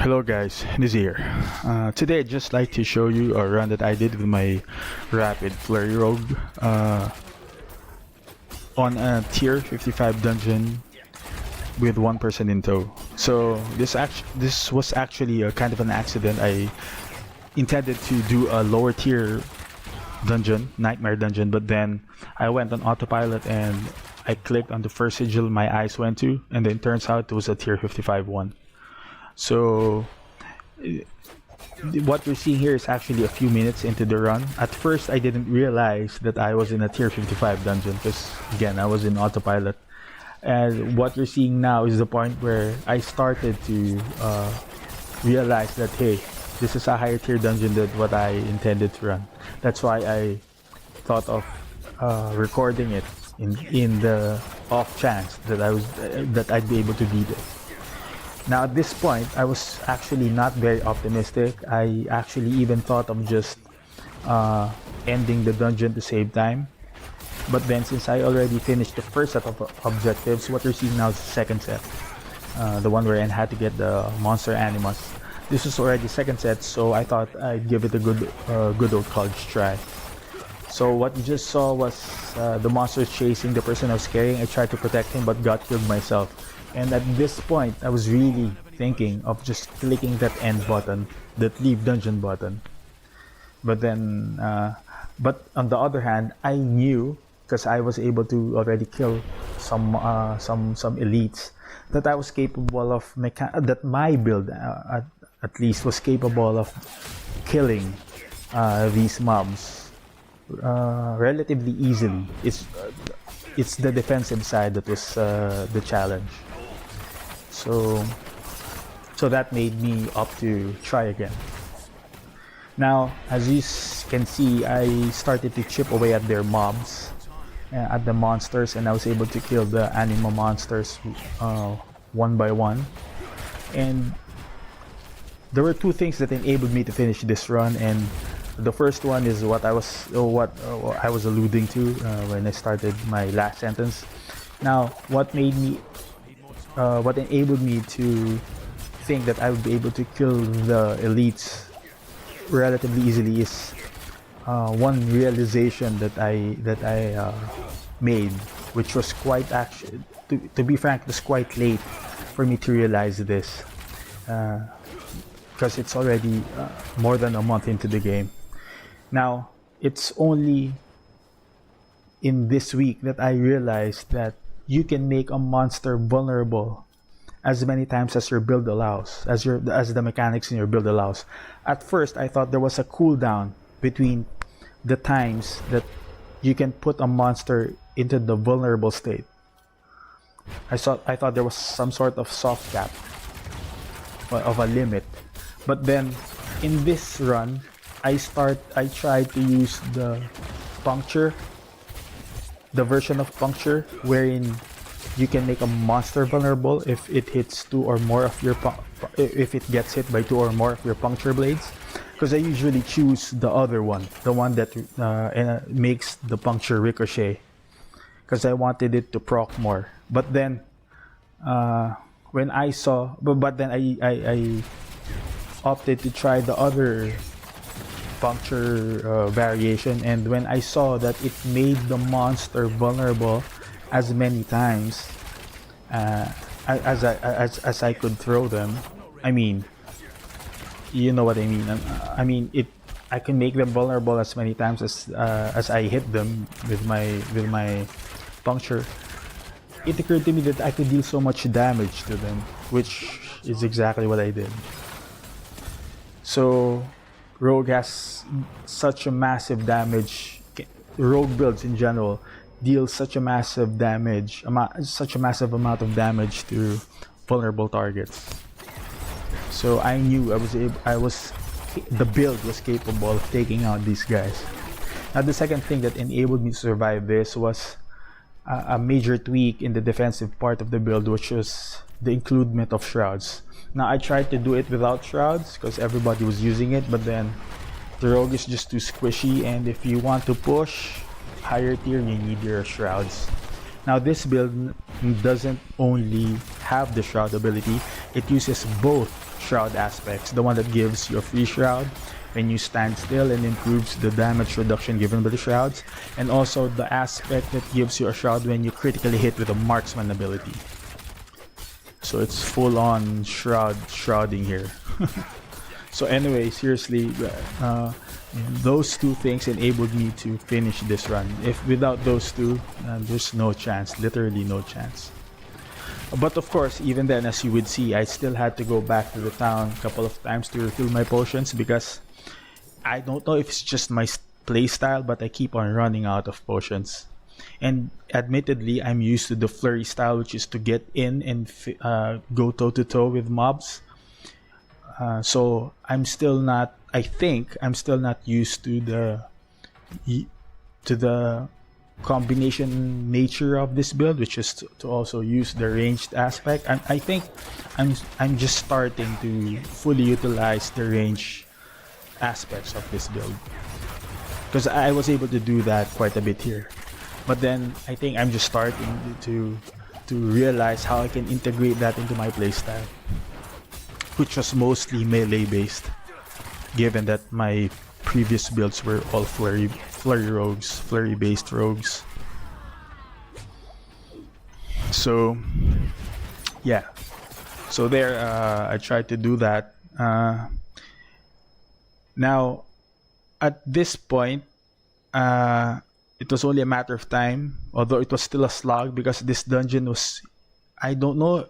Hello guys, this here. Today I'd just like to show you a run that I did with my Rapid-Flurry Rogue on a tier 55 dungeon with one person in tow. So this was actually a kind of an accident. I intended to do a lower tier dungeon, nightmare dungeon, but then I went on autopilot and I clicked on the first sigil my eyes went to, and then turns out it was a tier 55 one. So what you're seeing here is actually a few minutes into the run. At first I didn't realize that I was in a tier 55 dungeon because again I was in autopilot, and what you're seeing now is the point where I started to realize that hey, this is a higher tier dungeon than what I intended to run. That's why I thought of recording it in the off chance that I'd be able to beat it. Now at this point, I was actually not very optimistic. I actually even thought of just ending the dungeon to save time. But then since I already finished the first set of objectives, what you're seeing now is the second set. The one where I had to get the monster animus. This was already second set, so I thought I'd give it a good old college try. So what you just saw was the monsters chasing the person I was carrying. I tried to protect him but got killed myself. And at this point, I was really thinking of just clicking that end button, that leave dungeon button. But then, but on the other hand, I knew, because I was able to already kill some elites, that I was capable of that my build at least was capable of killing these mobs relatively easily. It's the defensive side that was the challenge. So that made me opt to try again. Now, as you can see, I started to chip away at their mobs, at the monsters, and I was able to kill the anima monsters one by one. And there were two things that enabled me to finish this run, and the first one is what I was alluding to when I started my last sentence. Now, what enabled me to think that I would be able to kill the elites relatively easily is one realization that I made, which was quite actually, to be frank, it was quite late for me to realize this, because it's already more than a month into the game. Now, it's only in this week that I realized that you can make a monster vulnerable as many times as your build allows, as the mechanics in your build allows. At first, I thought there was a cooldown between the times that you can put a monster into the vulnerable state. I thought there was some sort of soft cap of a limit, but then in this run, I tried to use the puncture, the version of puncture wherein you can make a monster vulnerable if it hits if it gets hit by 2 or more of your puncture blades. Because I usually choose the other one, the one that makes the puncture ricochet, because I wanted it to proc more. But then when I saw, but then I opted to try the other puncture variation, and when I saw that it made the monster vulnerable as many times as I could throw them, I mean, you know what I mean. I mean, I can make them vulnerable as many times as I hit them with my puncture. It occurred to me that I could deal so much damage to them, which is exactly what I did. So Rogue has such a massive damage. Rogue builds in general deal such a massive amount of damage to vulnerable targets. So I knew the build was capable of taking out these guys. Now the second thing that enabled me to survive this was a major tweak in the defensive part of the build, which was the includement of shrouds. Now I tried to do it without shrouds because everybody was using it, but then the rogue is just too squishy, and if you want to push higher tier, you need your shrouds. Now this build doesn't only have the shroud ability, it uses both shroud aspects. The one that gives you a free shroud when you stand still and improves the damage reduction given by the shrouds, and also the aspect that gives you a shroud when you critically hit with a marksman ability. So it's full on shrouding here. So anyway, seriously, those two things enabled me to finish this run. If without those two, there's no chance, literally no chance. But of course, even then, as you would see, I still had to go back to the town a couple of times to refill my potions, because I don't know if it's just my playstyle, but I keep on running out of potions. And admittedly, I'm used to the flurry style, which is to get in and go toe-to-toe with mobs. So I'm still not, I think I'm still not used to the combination nature of this build, which is to also use the ranged aspect. I think I'm just starting to fully utilize the range aspects of this build, because I was able to do that quite a bit here. But then I think I'm just starting to realize how I can integrate that into my playstyle, which was mostly melee based, given that my previous builds were all flurry rogues, flurry based rogues. So yeah, so there, I tried to do that. Now at this point, it was only a matter of time, although it was still a slog, because this dungeon was, I don't know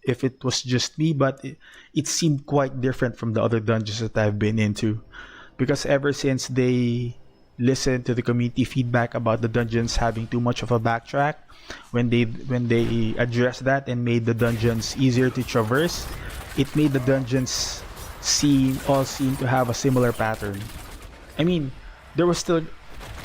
if it was just me, but it seemed quite different from the other dungeons that I've been into, because ever since they listened to the community feedback about the dungeons having too much of a backtrack, when they addressed that and made the dungeons easier to traverse, it made the dungeons all seem to have a similar pattern. I mean, there was still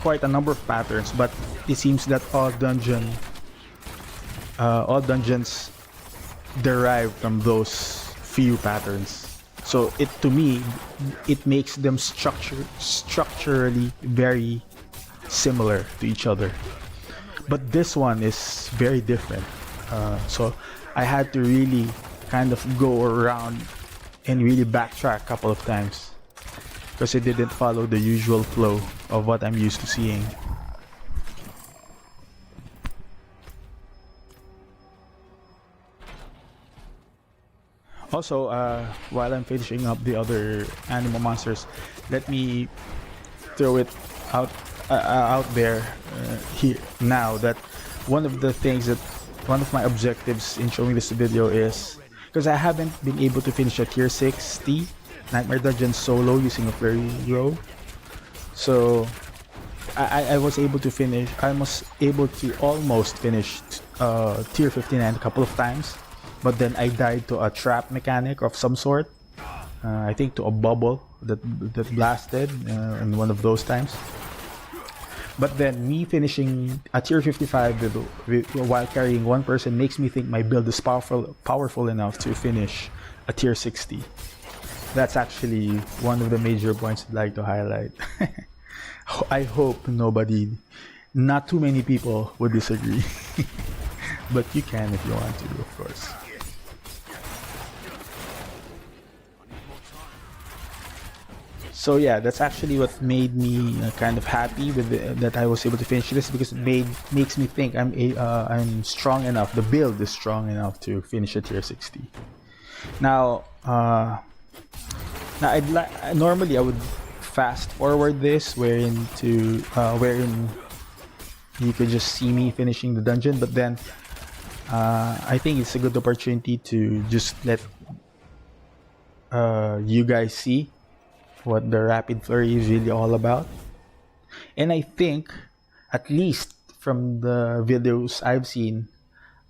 quite a number of patterns, but it seems that all dungeons derive from those few patterns. So to me, it makes them structurally very similar to each other. But this one is very different. So I had to really kind of go around and really backtrack a couple of times, because it didn't follow the usual flow of what I'm used to seeing. Also, while I'm finishing up the other animal monsters, let me throw it out there here now, that one of my objectives in showing this video is, because I haven't been able to finish a tier 60 Nightmare Dungeon solo using a Flurry Rogue. So I was able to finish, I was able to almost finish tier 59 a couple of times, but then I died to a trap mechanic of some sort. I think to a bubble that blasted in one of those times. But then me finishing a tier 55 while carrying one person makes me think my build is powerful enough to finish a tier 60. That's actually one of the major points I'd like to highlight. I hope not too many people would disagree. But you can if you want to, of course. So yeah, that's actually what made me kind of happy with that I was able to finish this, because it makes me think I'm strong enough. The build is strong enough to finish a tier 60. Now, normally I would fast forward this, wherein you could just see me finishing the dungeon. But then I think it's a good opportunity to just let you guys see what the Rapid Flurry is really all about. And I think, at least from the videos I've seen,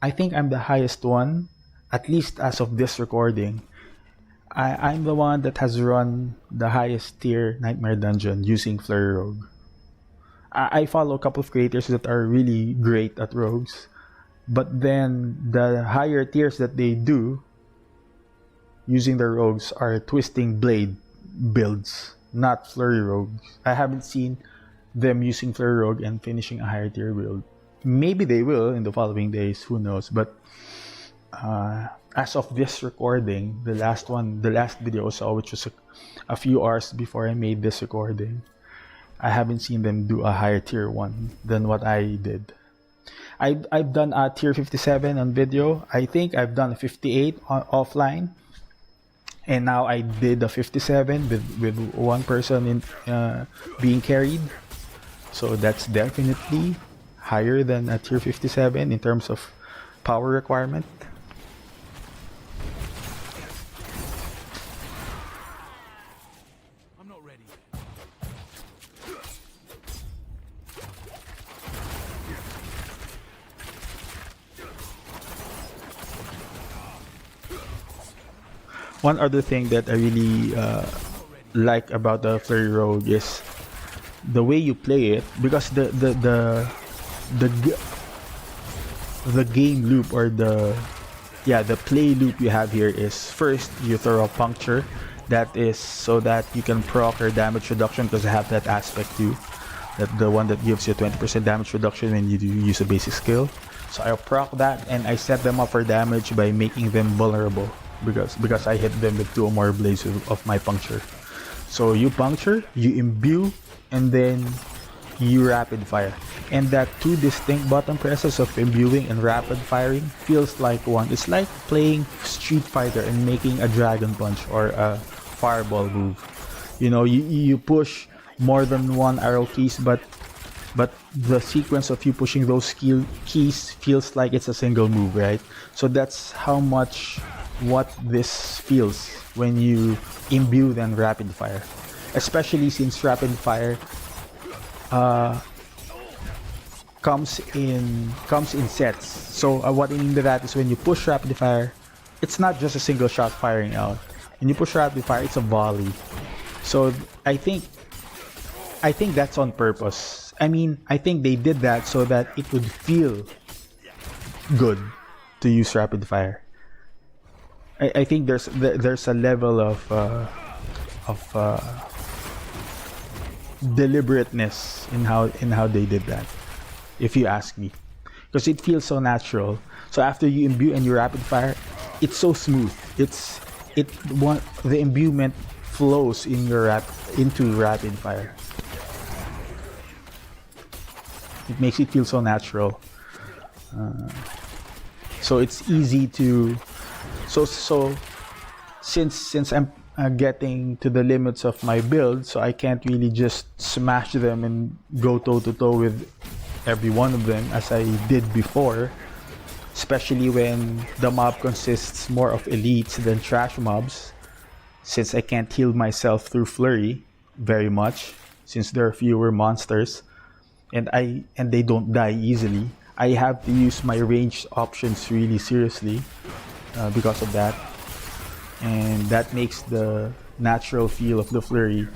I think I'm the highest one, at least as of this recording. I'm the one that has run the highest tier Nightmare Dungeon using Flurry Rogue. I follow a couple of creators that are really great at rogues, but then the higher tiers that they do using their rogues are Twisting Blade builds, not Flurry Rogues. I haven't seen them using Flurry Rogue and finishing a higher tier build. Maybe they will in the following days, who knows, but as of this recording, the last video I saw, which was a few hours before I made this recording, I haven't seen them do a higher tier 1 than what I did. I've done a tier 57 on video. I think I've done a 58 offline, and now I did a 57 with one person in being carried. So that's definitely higher than a tier 57 in terms of power requirement. One other thing that I really like about the Flurry Rogue is the way you play it, because the game loop, or the play loop you have here is, first you throw a puncture. That is so that you can proc your damage reduction, because I have that aspect too, that the one that gives you 20% damage reduction when you do use a basic skill. So I proc that, and I set them up for damage by making them vulnerable, because I hit them with 2 or more blades of my puncture. So you puncture, you imbue, and then you rapid fire. And that 2 distinct button presses of imbuing and rapid firing feels like one. It's like playing Street Fighter and making a dragon punch or a fireball move. You know, you push more than 1 arrow keys, but the sequence of you pushing those keys feels like it's a single move, right? So that's how much what this feels when you imbue then rapid fire, especially since rapid fire comes in sets. So what I mean by that is, when you push rapid fire, it's not just a single shot firing out. When you push rapid fire, it's a volley. So I think that's on purpose. I mean, I think they did that so that it would feel good to use rapid fire. I think there's a level of deliberateness in how they did that, if you ask me, because it feels so natural. So after you imbue and you rapid fire, it's so smooth. The imbuement flows into rapid fire. It makes it feel so natural. So it's easy to. So since I'm getting to the limits of my build, so I can't really just smash them and go toe to toe with every one of them as I did before, especially when the mob consists more of elites than trash mobs, since I can't heal myself through flurry very much, since there are fewer monsters and they don't die easily. I have to use my ranged options really seriously because of that, and that makes the natural feel of the flurry.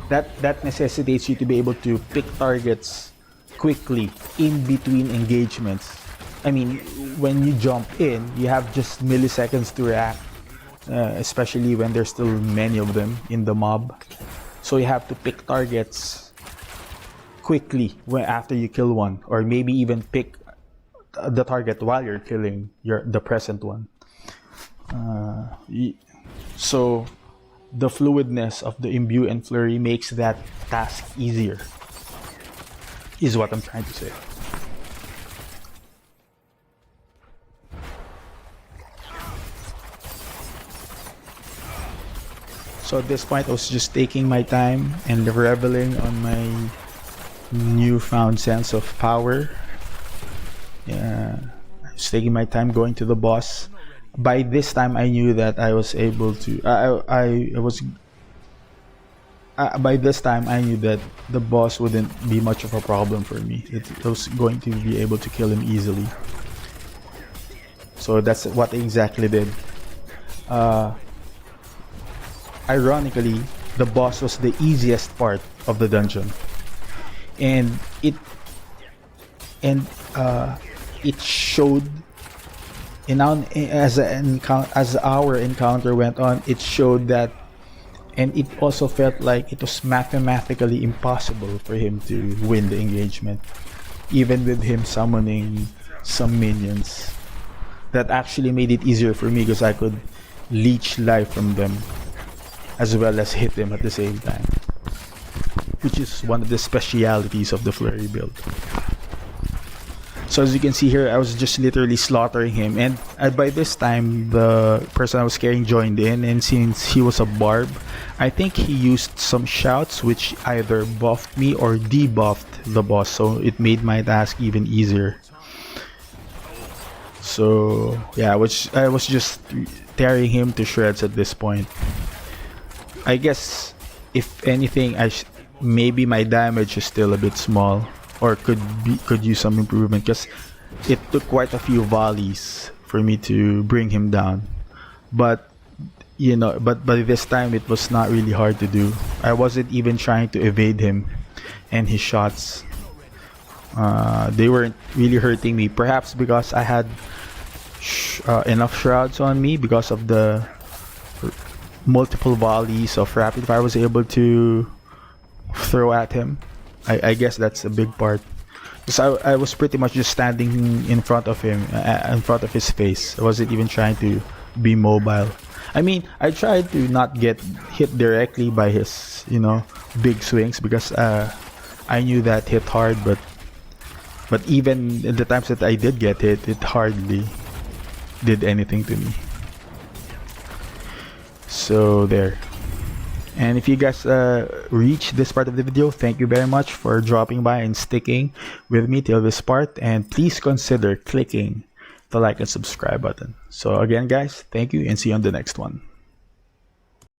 That necessitates you to be able to pick targets quickly in between engagements. I mean, when you jump in, you have just milliseconds to react, especially when there's still many of them in the mob. So you have to pick targets quickly after you kill one, or maybe even pick the target while you're killing the present one. So the fluidness of the imbue and flurry makes that task easier, is what I'm trying to say. So at this point, I was just taking my time and reveling on my newfound sense of power. Yeah, I was taking my time going to the boss. By this time, I knew that I was able to. By this time, I knew that the boss wouldn't be much of a problem for me. I was going to be able to kill him easily. So that's what I exactly did. Ironically, the boss was the easiest part of the dungeon, and it showed. As our encounter went on, it showed that, and it also felt like it was mathematically impossible for him to win the engagement, even with him summoning some minions. that actually made it easier for me because I could leech life from them as well as hit them at the same time, which is one of the specialities of the flurry build. So as you can see here, I was just literally slaughtering him, and by this time the person I was carrying joined in, and since he was a barb, I think he used some shouts which either buffed me or debuffed the boss, so it made my task even easier. So yeah, I was just tearing him to shreds at this point. I guess if anything, maybe my damage is still a bit small, or could use some improvement, because it took quite a few volleys for me to bring him down. But you know, but by this time it was not really hard to do. I wasn't even trying to evade him and his shots. They weren't really hurting me, perhaps because I had enough shrouds on me because of the multiple volleys of rapid fire I was able to throw at him. I guess that's a big part, because I was pretty much just standing in front of him, in front of his face. I wasn't even trying to be mobile. I mean, I tried to not get hit directly by his, you know, big swings, because I knew that hit hard, but even in the times that I did get hit, it hardly did anything to me. So there. And if you guys reach this part of the video, thank you very much for dropping by and sticking with me till this part, and please consider clicking the like and subscribe button. So again guys, thank you, and see you on the next one.